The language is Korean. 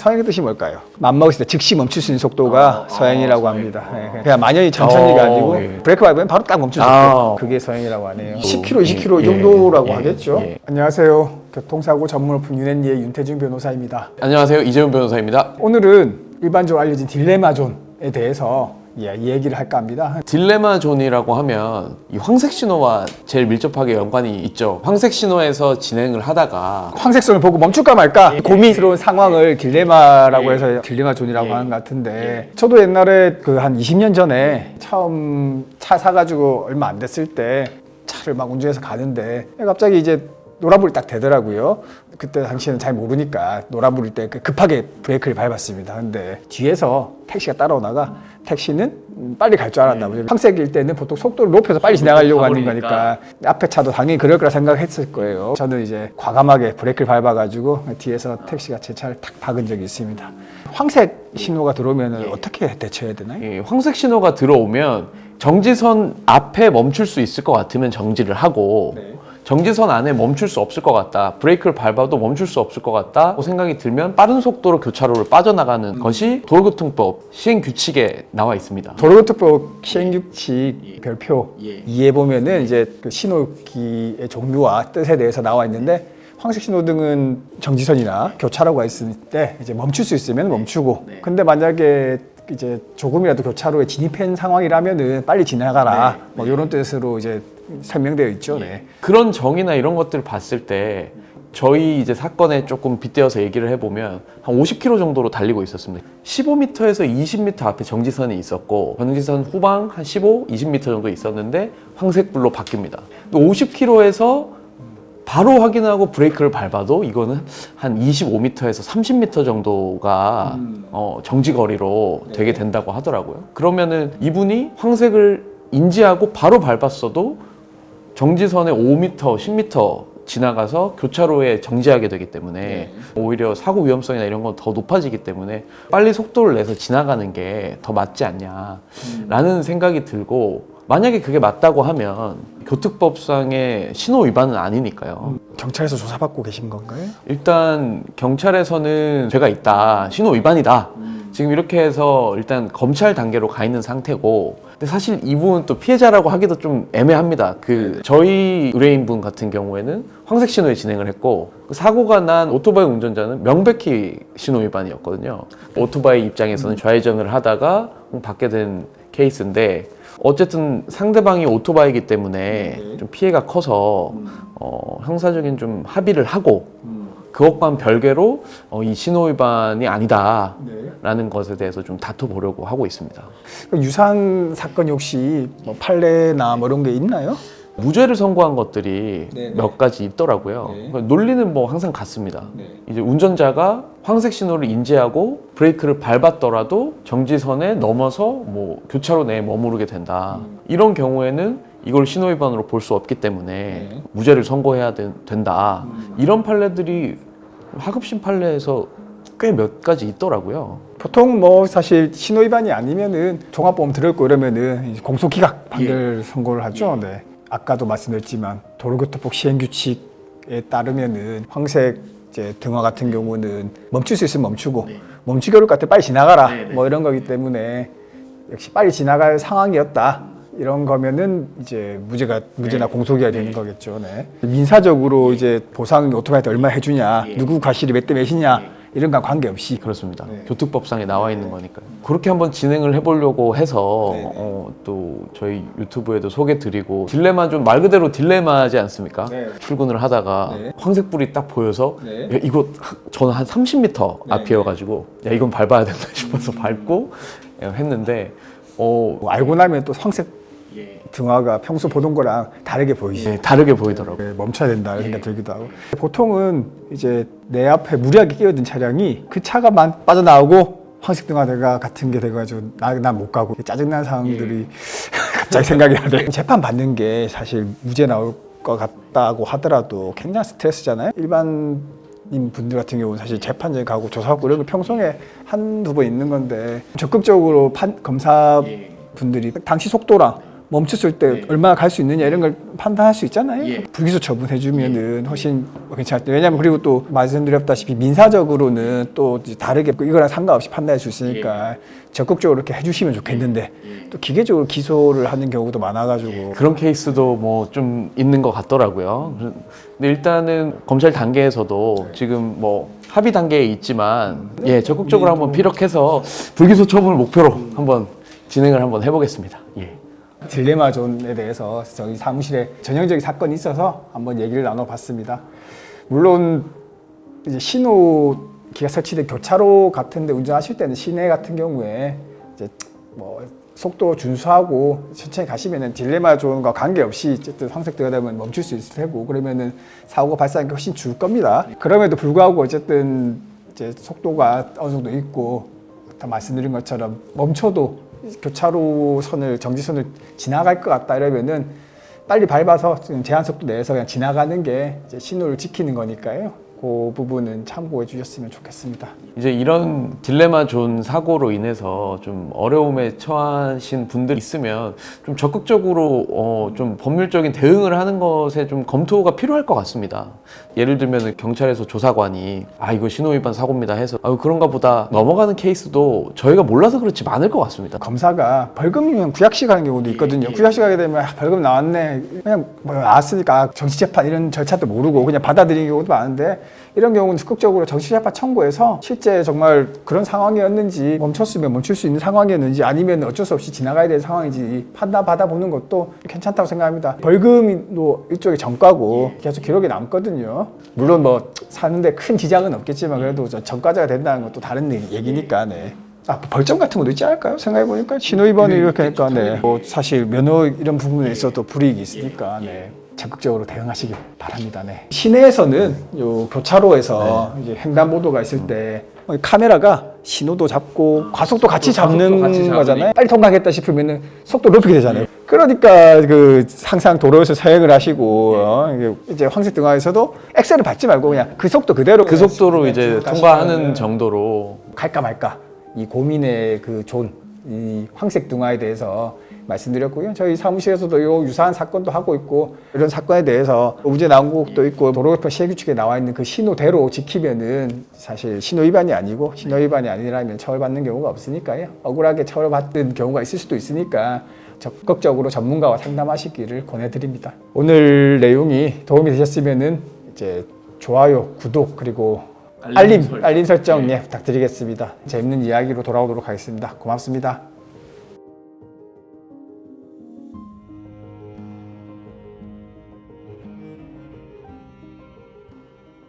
서행의 뜻이 뭘까요? 맘먹었을 때 즉시 멈출 수 있는 속도가 서행이라고 합니다. 그냥 만연히 천천히가 아니고 브레이크 밟으면 바로 딱 멈출 수 있고 그게 서행이라고 하네요. 10km, 20km 이 정도라고 하겠죠. 안녕하세요. 교통사고 전문업품 유넨리의 윤태중 변호사입니다. 안녕하세요. 이재훈 변호사입니다. 오늘은 일반적으로 알려진 딜레마 존에 대해서 이 얘기를 할까 합니다. 딜레마 존이라고 하면 이 황색 신호와 제일 밀접하게 연관이 있죠. 황색 신호에서 진행을 하다가 황색선을 보고 멈출까 말까 고민스러운 상황을 딜레마라고 해서 딜레마 존이라고 하는 것 같은데, 저도 옛날에 그 한 20년 전에 처음 차 사가지고 얼마 안 됐을 때 차를 막 운전해서 가는데 갑자기 이제 노란불이 딱 되더라고요. 그때 당시에는 잘 모르니까 노란불일 때 급하게 브레이크를 밟았습니다. 근데 뒤에서 택시가 따라오다가 택시는 빨리 갈 줄 알았나 보죠. 황색일 때는 보통 속도를 높여서 빨리 지나가려고 하는 거니까 앞에 차도 당연히 그럴 거라 생각했을 거예요. 저는 이제 과감하게 브레이크를 밟아가지고 뒤에서 택시가 제 차를 탁 박은 적이 있습니다. 황색 신호가 들어오면 어떻게 대처해야 되나요? 황색 신호가 들어오면 정지선 앞에 멈출 수 있을 것 같으면 정지를 하고 정지선 안에 멈출 수 없을 것 같다, 브레이크를 밟아도 멈출 수 없을 것 같다 생각이 들면 빠른 속도로 교차로를 빠져나가는 것이 도로교통법 시행규칙에 나와 있습니다. 도로교통법 시행규칙 별표 2에 보면은 이제 그 신호기의 종류와 뜻에 대해서 나와 있는데, 황색 신호등은 정지선이나 교차로가 있을 때 이제 멈출 수 있으면 멈추고, 근데 만약에 이제 조금이라도 교차로에 진입한 상황이라면은 빨리 지나가라, 뭐 이런 뜻으로 이제 설명되어 있죠. 그런 정의나 이런 것들을 봤을 때 저희 이제 사건에 조금 빗대어서 얘기를 해보면 한 50km 정도로 달리고 있었습니다. 15m에서 20m 앞에 정지선이 있었고 정지선 후방 한 15, 20m 정도 있었는데 황색불로 바뀝니다. 50km에서 바로 확인하고 브레이크를 밟아도 이거는 한 25m에서 30m 정도가 정지거리로 되게 된다고 하더라고요. 그러면은 이분이 황색을 인지하고 바로 밟았어도 정지선에 5m, 10m 지나가서 교차로에 정지하게 되기 때문에 오히려 사고 위험성이나 이런 건 더 높아지기 때문에 빨리 속도를 내서 지나가는 게 더 맞지 않냐라는 생각이 들고, 만약에 그게 맞다고 하면 교특법상의 신호 위반은 아니니까요. 경찰에서 조사받고 계신 건가요? 일단 경찰에서는 죄가 있다, 신호 위반이다, 지금 이렇게 해서 일단 검찰 단계로 가 있는 상태고, 근데 사실 이분은 또 피해자라고 하기도 좀 애매합니다. 저희 의뢰인분 같은 경우에는 황색 신호에 진행을 했고, 사고가 난 오토바이 운전자는 명백히 신호 위반이었거든요. 오토바이 입장에서는 좌회전을 하다가 받게 된 케이스인데, 어쨌든 상대방이 오토바이이기 때문에 좀 피해가 커서 형사적인 좀 합의를 하고 그것과는 별개로 이 신호 위반이 아니다라는 것에 대해서 좀 다퉈보려고 하고 있습니다. 유사한 사건이 혹시 뭐 판례나 뭐 이런 게 있나요? 무죄를 선고한 것들이 몇 가지 있더라고요. 그러니까 논리는 뭐 항상 같습니다. 이제 운전자가 황색 신호를 인지하고 브레이크를 밟았더라도 정지선에 넘어서 뭐 교차로 내에 머무르게 된다. 이런 경우에는 이걸 신호 위반으로 볼 수 없기 때문에 무죄를 선고해야 된다. 이런 판례들이 하급심 판례에서 꽤 몇 가지 있더라고요. 보통 뭐 사실 신호 위반이 아니면은 종합보험 들었고 이러면은 공소기각 판결 선고를 하죠. 아까도 말씀드렸지만 도로교통법 시행규칙에 따르면은 황색 이제 등화 같은 경우는 멈출 수 있으면 멈추고 멈추기 어려울 것 같아 빨리 지나가라 뭐 이런 거기 때문에 역시 빨리 지나갈 상황이었다 이런 거면은 이제 무죄나 공소기가 되는 거겠죠. 민사적으로 이제 보상 오토바이한테 얼마 해주냐, 누구 과실이 몇 대 몇이냐 이런 건 관계없이. 그렇습니다. 교특법상에 나와 있는 거니까요. 그렇게 한번 진행을 해보려고 해서 또 저희 유튜브에도 소개드리고, 딜레마 좀 말 그대로 딜레마지 않습니까? 출근을 하다가 황색불이 딱 보여서 야, 이거 저는 한 30m 앞이어가지고 야 이건 밟아야 된다 싶어서 밟고 했는데 알고 나면 또 황색 등화가 평소 보던 거랑 다르게 보이지. 다르게 보이더라고요. 멈춰야 된다 이런 생각이 들기도 하고. 보통은 이제 내 앞에 무리하게 끼어든 차량이 그 차가만 빠져나오고 황색 등화대가 같은 게 돼가지고 난 못 가고 짜증난 상황들이 갑자기 생각이 나네. 재판 받는 게 사실 무죄 나올 것 같다고 하더라도 굉장히 스트레스잖아요. 일반 분들 같은 경우는 사실 재판장에 가고 조사받고 이런 거 평소에 한두 번 있는 건데, 적극적으로 검사분들이 당시 속도랑 멈췄을 때 얼마나 갈 수 있느냐 이런 걸 판단할 수 있잖아요. 불기소 처분해주면은 훨씬 괜찮죠. 왜냐하면 그리고 또 말씀드렸다시피 민사적으로는 또 이제 다르게 이거랑 상관없이 판단할 수 있으니까 적극적으로 이렇게 해주시면 좋겠는데 또 기계적으로 기소를 하는 경우도 많아가지고 그런 케이스도 뭐 좀 있는 것 같더라고요. 근데 일단은 검찰 단계에서도 지금 뭐 합의 단계에 있지만 적극적으로 한번 피력해서 불기소 처분을 목표로 한번 진행을 한번 해보겠습니다. 딜레마 존에 대해서 저희 사무실에 전형적인 사건이 있어서 한번 얘기를 나눠봤습니다. 물론 이제 신호기가 설치된 교차로 같은데 운전하실 때는 시내 같은 경우에 이제 뭐 속도 준수하고 천천히 가시면은 딜레마 존과 관계없이 어쨌든 황색등이 되면 멈출 수 있을 테고 그러면은 사고가 발생하는 게 훨씬 줄 겁니다. 그럼에도 불구하고 어쨌든 이제 속도가 어느 정도 있고 다 말씀드린 것처럼 멈춰도 교차로 선을 정지선을 지나갈 것 같다 이러면은 빨리 밟아서 지금 제한 속도 내에서 그냥 지나가는 게 이제 신호를 지키는 거니까요. 그 부분은 참고해 주셨으면 좋겠습니다. 이제 이런 딜레마 존 사고로 인해서 좀 어려움에 처하신 분들 있으면 좀 적극적으로 좀 법률적인 대응을 하는 것에 좀 검토가 필요할 것 같습니다. 예를 들면 경찰에서 조사관이 이거 신호위반 사고입니다 해서 그런가 보다 넘어가는 케이스도 저희가 몰라서 그렇지 많을 것 같습니다. 검사가 벌금이면 구약식 하는 경우도 있거든요. 구약식 하게 되면 벌금 나왔네 그냥 뭐 나왔으니까 정치재판 이런 절차도 모르고 그냥 받아들이는 경우도 많은데 이런 경우는 적극적으로 정치재판 청구해서 실제 정말 그런 상황이었는지 멈췄으면 멈출 수 있는 상황이었는지 아니면 어쩔 수 없이 지나가야 되는 상황인지 판단 받아보는 것도 괜찮다고 생각합니다. 벌금도 일종의 정가고 계속 기록에 남거든요. 물론 뭐 사는데 큰 지장은 없겠지만 그래도 전과자가 된다는 것도 다른 얘기니까 벌점 같은 것도 있지 않을까요? 생각해보니까 신호위반이 이렇게 하니까 뭐 사실 면허 이런 부분에 있어도 불이익이 있으니까 적극적으로 대응하시길 바랍니다. 시내에서는 요 교차로에서 이제 횡단보도가 있을 때 카메라가 신호도 잡고 과속도 같이 잡는 거잖아요. 빨리 통과하겠다 싶으면 속도 높이게 되잖아요. 그러니까 항상 도로에서 사행을 하시고 이제 황색 등화에서도 엑셀을 밟지 말고 그냥 그 속도 그대로 그 속도로 이제 통과하는 정도로 갈까 말까 이 고민의 이 황색 등화에 대해서 말씀드렸고요. 저희 사무실에서도 요 유사한 사건도 하고 있고 이런 사건에 대해서 문제 나온 것도 있고 도로교통 시행규칙에 나와 있는 그 신호대로 지키면은 사실 신호위반이 아니고 신호위반이 아니라면 처벌받는 경우가 없으니까요. 억울하게 처벌받는 경우가 있을 수도 있으니까 적극적으로 전문가와 상담하시기를 권해드립니다. 오늘 내용이 도움이 되셨으면은 이제 좋아요, 구독 그리고 알림 설정 부탁드리겠습니다. 재밌는 이야기로 돌아오도록 하겠습니다. 고맙습니다.